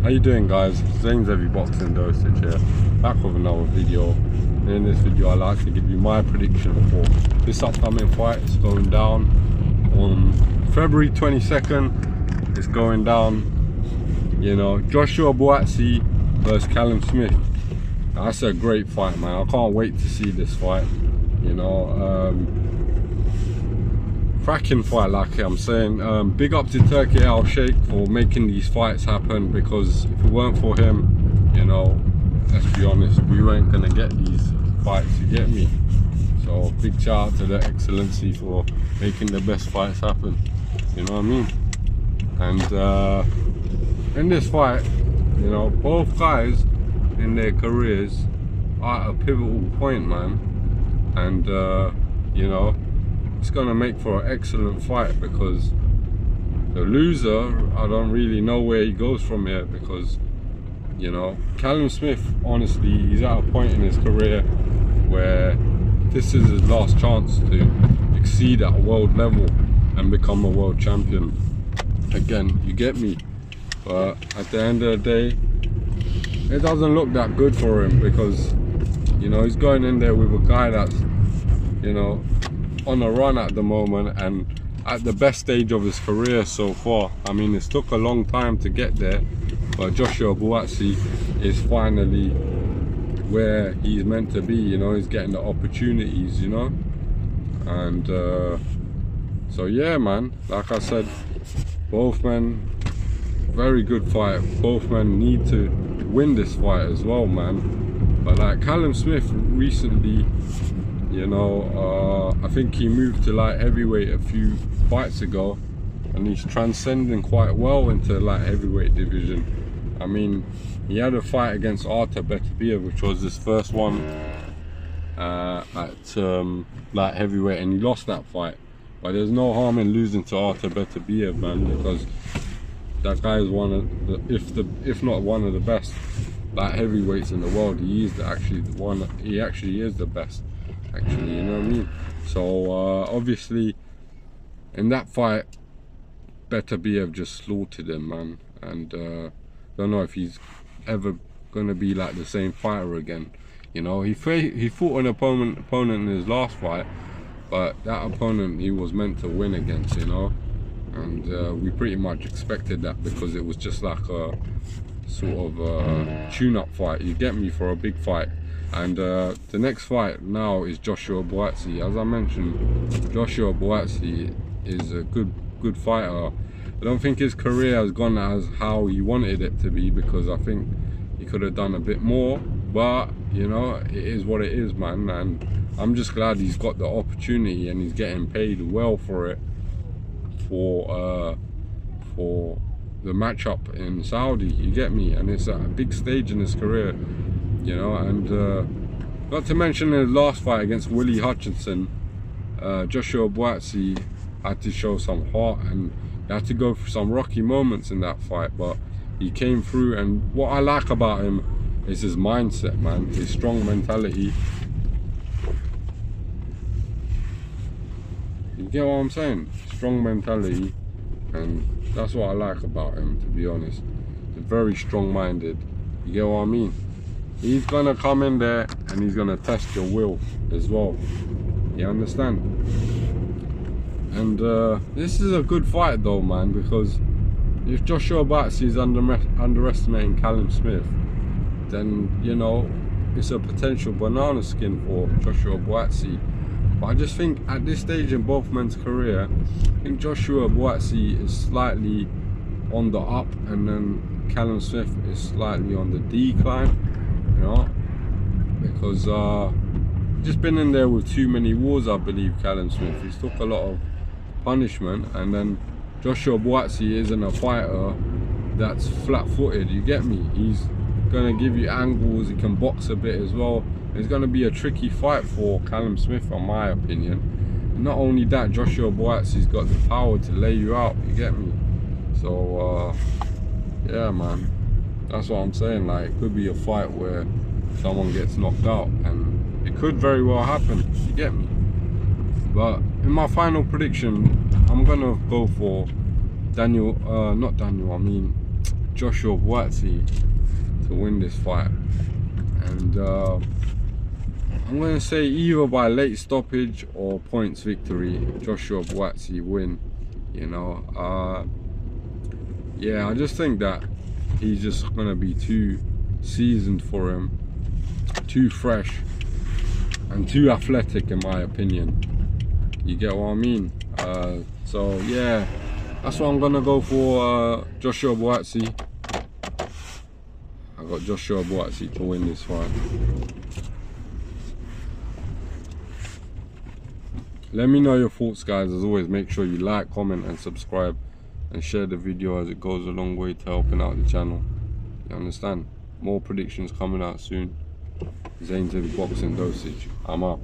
How you doing, guys? Zane's Heavy Boxing Dosage here, back with another video. And in this video I'd like to give you my prediction for this upcoming fight. It's going down on February 22nd. It's going down, you know, Joshua Buatsi versus Callum Smith. Now, that's a great fight, man. I can't wait to see this fight, you know. Cracking fight, like I'm saying. Big up to Turkey Sheikh for making these fights happen, because if it weren't for him, you know, let's be honest, we weren't gonna get these fights, you get me? So big shout out to the excellency for making the best fights happen, you know what I mean? And in this fight, you know, both guys in their careers are at a pivotal point, man. And you know, it's gonna make for an excellent fight, because the loser, I don't really know where he goes from here, because, you know, Callum Smith, honestly, he's at a point in his career where this is his last chance to exceed at a world level and become a world champion again, you get me? But at the end of the day, it doesn't look that good for him, because, you know, he's going in there with a guy that's, you know, on a run at the moment and at the best stage of his career so far. I mean, it's took a long time to get there, but Joshua Buatsi is finally where he's meant to be, you know. He's getting the opportunities, you know. And so yeah, man, like I said, both men, very good fight. Both men need to win this fight as well, man. But like Callum Smith recently, you know, I think he moved to light heavyweight a few fights ago, and he's transcending quite well into light heavyweight division. I mean, he had a fight against Artur, which was his first one at light heavyweight, and he lost that fight. But there's no harm in losing to Artur, man, because that guy is one of the, if not one of the best light heavyweights in the world. He is actually the one. He actually is the best, actually, you know what I mean? So obviously in that fight, beterbiev just slaughtered him, man. And don't know if he's ever gonna be like the same fighter again, you know. He fought an opponent in his last fight, but that opponent he was meant to win against, you know. And we pretty much expected that, because it was just like a sort of tune-up fight, you get me, for a big fight. And the next fight now is Joshua Buatsi. As I mentioned, Joshua Buatsi is a good fighter. I don't think his career has gone as how he wanted it to be, because I think he could have done a bit more. But, you know, it is what it is, man. And I'm just glad he's got the opportunity and he's getting paid well for it, for the matchup in Saudi, you get me? And it's at a big stage in his career, you know. And not to mention his last fight against Willie Hutchinson, Joshua Buatsi had to show some heart, and he had to go through some rocky moments in that fight, but he came through. And what I like about him is his mindset, man, his strong mentality. You get what I'm saying? Strong mentality, and that's what I like about him, to be honest. He's very strong-minded, you get what I mean? He's gonna come in there and he's gonna test your will as well, you understand? And this is a good fight though, man, because if Joshua Buatsi is underestimating Callum Smith, then, you know, it's a potential banana skin for Joshua Buatsi. But I just think at this stage in both men's career, I think Joshua Buatsi is slightly on the up, and then Callum Smith is slightly on the decline, you know, because just been in there with too many wars, I believe. Callum Smith, he's took a lot of punishment, and then Joshua Buatsi isn't a fighter that's flat-footed, you get me? He's gonna give you angles, he can box a bit as well. It's gonna be a tricky fight for Callum Smith, in my opinion. And not only that, Joshua Buatsi's got the power to lay you out, you get me? So yeah, man, that's what I'm saying. Like, it could be a fight where someone gets knocked out, and it could very well happen, you get me? But in my final prediction, I'm gonna go for Joshua Buatsi to win this fight, and I'm going to say either by late stoppage or points victory, Joshua Buatsi win, you know. Yeah, I just think that he's just going to be too seasoned for him, too fresh, and too athletic in my opinion. You get what I mean? So yeah, that's what I'm going to go for, Joshua Buatsi. I got Joshua Buatsi to win this fight. Let me know your thoughts, guys. As always, make sure you like, comment and subscribe, and share the video, as it goes a long way to helping out the channel. You understand? More predictions coming out soon. Zane's Heavy Boxing Dosage. I'm out.